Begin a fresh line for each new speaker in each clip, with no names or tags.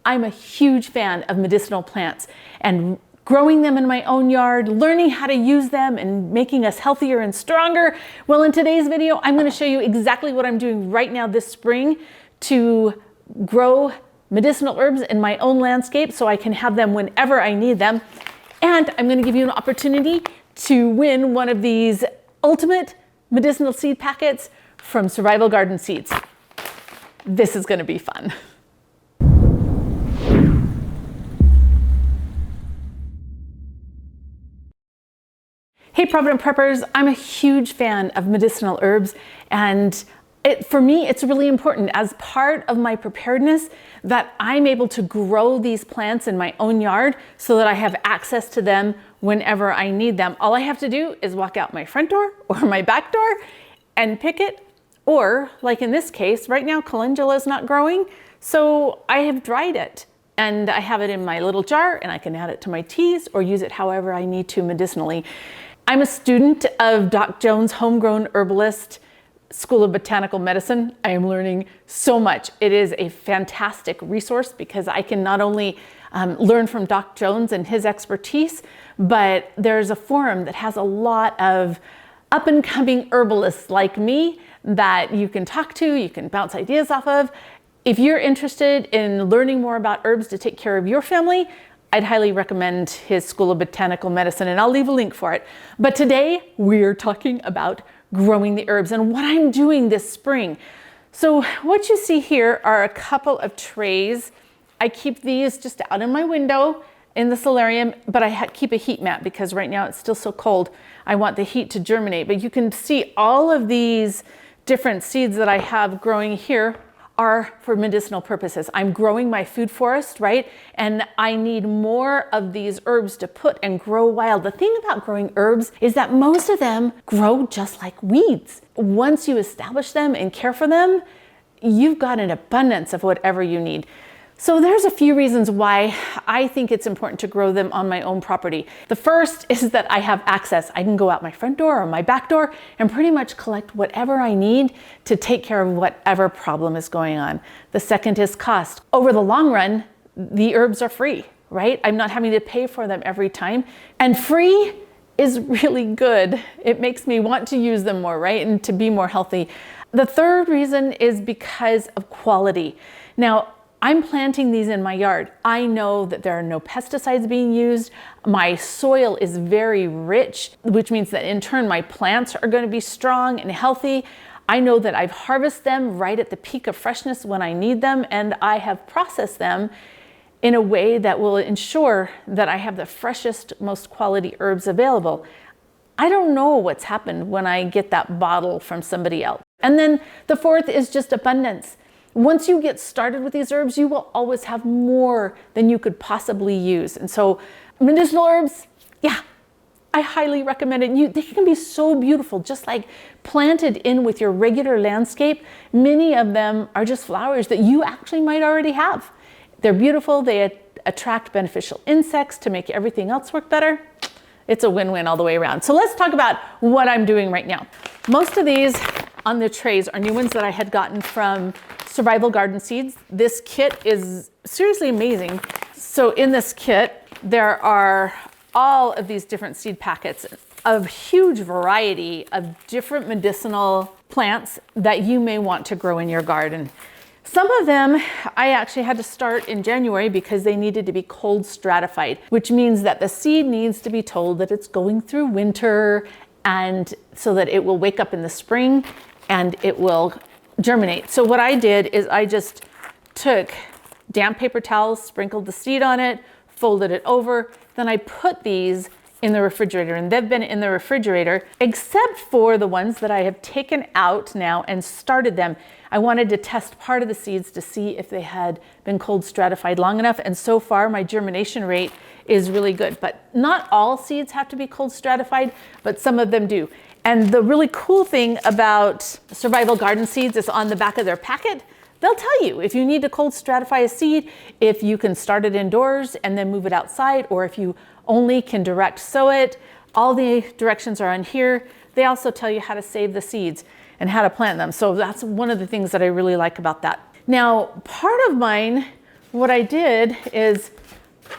I'm a huge fan of medicinal plants and growing them in my own yard, learning how to use them and making us healthier and stronger. Well, in today's video, I'm going to show you exactly what I'm doing right now this spring to grow medicinal herbs in my own landscape so I can have them whenever I need them. And I'm going to give you an opportunity to win one of these ultimate medicinal seed packets from Survival Garden Seeds. This is going to be fun. Hey Provident Preppers, I'm a huge fan of medicinal herbs, and for me it's really important as part of my preparedness that I'm able to grow these plants in my own yard so that I have access to them whenever I need them. All I have to do is walk out my front door or my back door and pick it, or like in this case, right now calendula is not growing, so I have dried it. And I have it in my little jar and I can add it to my teas or use it however I need to medicinally. I'm a student of Doc Jones' Homegrown Herbalist School of Botanical Medicine. I am learning so much. It is a fantastic resource because I can not only learn from Doc Jones and his expertise, but there's a forum that has a lot of up and coming herbalists like me that you can talk to, you can bounce ideas off of. If you're interested in learning more about herbs to take care of your family, I'd highly recommend his School of Botanical Medicine, and I'll leave a link for it. But today we're talking about growing the herbs and what I'm doing this spring. So what you see here are a couple of trays. I keep these just out in my window in the solarium, but I keep a heat mat because right now it's still so cold. I want the heat to germinate, but you can see all of these different seeds that I have growing here are for medicinal purposes. I'm growing my food forest, right? And I need more of these herbs to put and grow wild. The thing about growing herbs is that most of them grow just like weeds. Once you establish them and care for them, you've got an abundance of whatever you need. So there's a few reasons why I think it's important to grow them on my own property. The first is that I have access. I can go out my front door or my back door and pretty much collect whatever I need to take care of whatever problem is going on. The second is cost. Over the long run, the herbs are free, right? I'm not having to pay for them every time. And free is really good. It makes me want to use them more, right? And to be more healthy. The third reason is because of quality. Now, I'm planting these in my yard. I know that there are no pesticides being used. My soil is very rich, which means that in turn my plants are going to be strong and healthy. I know that I've harvested them right at the peak of freshness when I need them, and I have processed them in a way that will ensure that I have the freshest, most quality herbs available. I don't know what's happened when I get that bottle from somebody else. And then the fourth is just abundance. Once you get started with these herbs, you will always have more than you could possibly use. And so medicinal herbs, yeah, I highly recommend it. They can be so beautiful, just like planted in with your regular landscape. Many of them are just flowers that you actually might already have. They're beautiful. They attract beneficial insects to make everything else work better. It's a win-win all the way around. So let's talk about what I'm doing right now. Most of these on the trays are new ones that I had gotten from Survival Garden Seeds. This kit is seriously amazing. So in this kit, there are all of these different seed packets of huge variety of different medicinal plants that you may want to grow in your garden. Some of them I actually had to start in January because they needed to be cold stratified, which means that the seed needs to be told that it's going through winter, and so that it will wake up in the spring and it will germinate. So what I did is I just took damp paper towels, sprinkled the seed on it, folded it over, then I put these in the refrigerator, and they've been in the refrigerator except for the ones that I have taken out now and started them. I wanted to test part of the seeds to see if they had been cold stratified long enough, and so far my germination rate is really good. But not all seeds have to be cold stratified, but some of them do. And the really cool thing about Survival Garden Seeds is on the back of their packet, they'll tell you if you need to cold stratify a seed, if you can start it indoors and then move it outside, or if you only can direct sow it. All the directions are on here. They also tell you how to save the seeds and how to plant them. So that's one of the things that I really like about that. Now, part of mine what I did is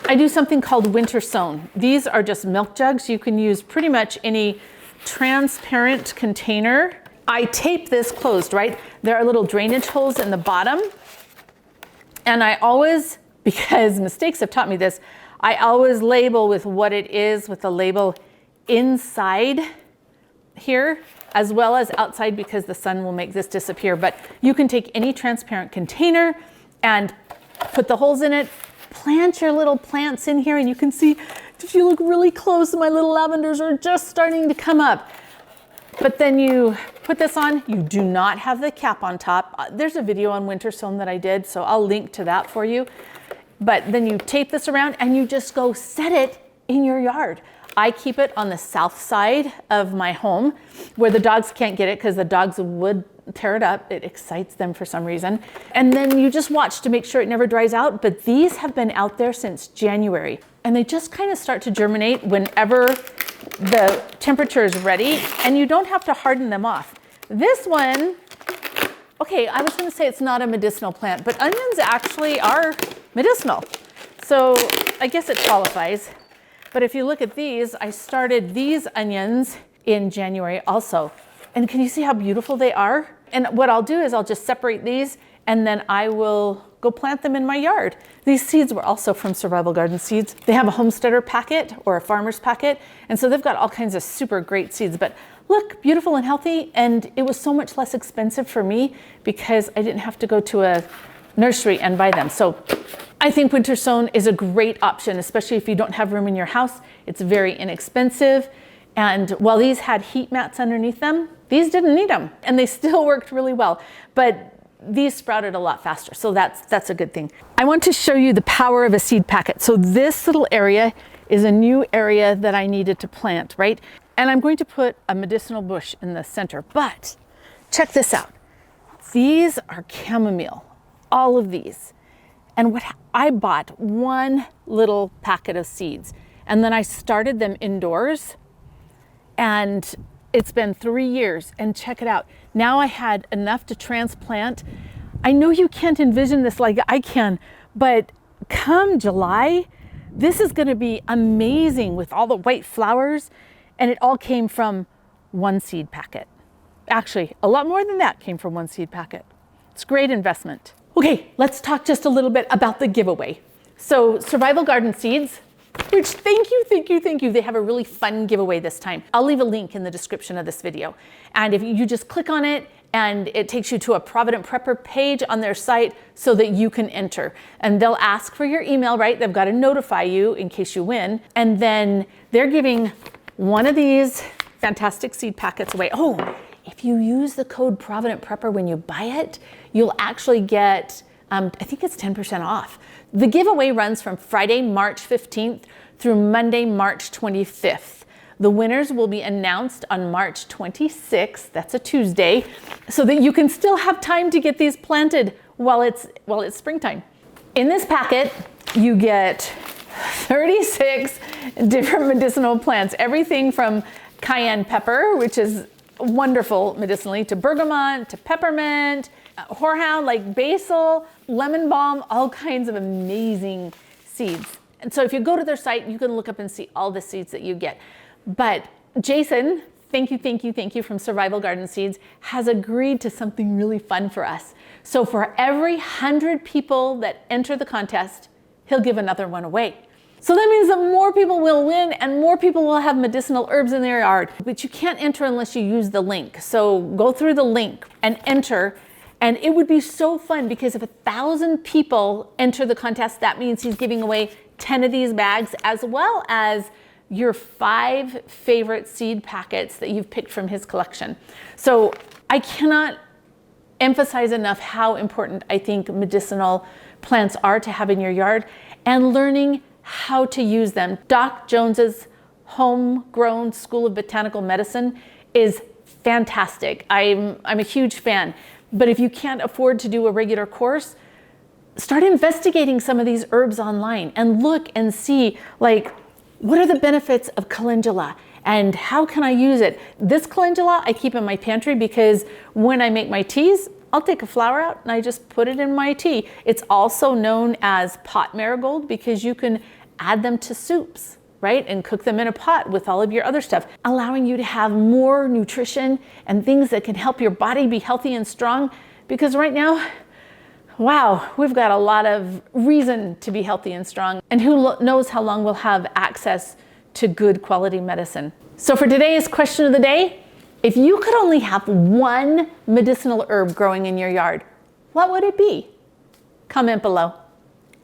I do something called winter sown. These are just milk jugs. You can use pretty much any transparent container. I tape this closed, right? There are little drainage holes in the bottom. And I always, because mistakes have taught me this, I always label with what it is with the label inside here as well as outside, because the sun will make this disappear. But you can take any transparent container and put the holes in it, plant your little plants in here, and you can see, if you look really close, my little lavenders are just starting to come up. But then you put this on, you do not have the cap on top. There's a video on winter sown that I did, so I'll link to that for you. But then you tape this around and you just go set it in your yard. I keep it on the south side of my home where the dogs can't get it because the dogs would tear it up. It excites them for some reason. And then you just watch to make sure it never dries out. But these have been out there since January, and they just kind of start to germinate whenever the temperature is ready, and you don't have to harden them off. This one, okay, I was going to say it's not a medicinal plant, but onions actually are medicinal. So I guess it qualifies. But if you look at these, I started these onions in January also. And can you see how beautiful they are? And what I'll do is I'll just separate these and then I will go plant them in my yard. These seeds were also from Survival Garden Seeds. They have a homesteader packet or a farmer's packet. And so they've got all kinds of super great seeds. But look, beautiful and healthy. And it was so much less expensive for me because I didn't have to go to a nursery and buy them. So I think winter sown is a great option, especially if you don't have room in your house. It's very inexpensive. And while these had heat mats underneath them, these didn't need them and they still worked really well. But these sprouted a lot faster. So that's a good thing. I want to show you the power of a seed packet. So this little area is a new area that I needed to plant, right? And I'm going to put a medicinal bush in the center, but check this out. These are chamomile, all of these. And I bought one little packet of seeds and then I started them indoors, and it's been 3 years, and check it out. Now I had enough to transplant. I know you can't envision this like I can, but come July, this is going to be amazing with all the white flowers, and it all came from one seed packet. Actually, a lot more than that came from one seed packet. It's a great investment. Okay, let's talk just a little bit about the giveaway. So Survival Garden Seeds, which thank you. They have a really fun giveaway this time. I'll leave a link in the description of this video. And if you just click on it, and it takes you to a Provident Prepper page on their site so that you can enter. And they'll ask for your email, right? They've got to notify you in case you win. And then they're giving one of these fantastic seed packets away. Oh, if you use the code Provident Prepper when you buy it, you'll actually get, I think it's 10% off. The giveaway runs from Friday, March 15th through Monday, March 25th. The winners will be announced on March 26th, that's a Tuesday, so that you can still have time to get these planted while it's springtime. In this packet, you get 36 different medicinal plants, everything from cayenne pepper, which is wonderful medicinally, to bergamot, to peppermint, horehound, like basil, lemon balm, all kinds of amazing seeds. And so if you go to their site, you can look up and see all the seeds that you get. But Jason, thank you from Survival Garden Seeds, has agreed to something really fun for us. So for every 100 people that enter the contest, he'll give another one away. So that means that more people will win and more people will have medicinal herbs in their yard. But you can't enter unless you use the link. So go through the link and enter. And it would be so fun because if 1,000 people enter the contest, that means he's giving away 10 of these bags, as well as your 5 favorite seed packets that you've picked from his collection. So I cannot emphasize enough how important I think medicinal plants are to have in your yard, and learning how to use them. Doc Jones's Homegrown School of Botanical Medicine is fantastic. I'm a huge fan. But if you can't afford to do a regular course, start investigating some of these herbs online and look and see, like, what are the benefits of calendula and how can I use it? This calendula I keep in my pantry because when I make my teas, I'll take a flower out and I just put it in my tea. It's also known as pot marigold because you can add them to soups, right? And cook them in a pot with all of your other stuff, allowing you to have more nutrition and things that can help your body be healthy and strong. Because right now, wow, we've got a lot of reason to be healthy and strong. And who knows how long we'll have access to good quality medicine. So for today's question of the day, if you could only have one medicinal herb growing in your yard, what would it be? Comment below.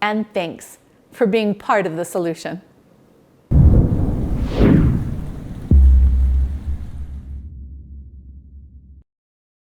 And thanks for being part of the solution.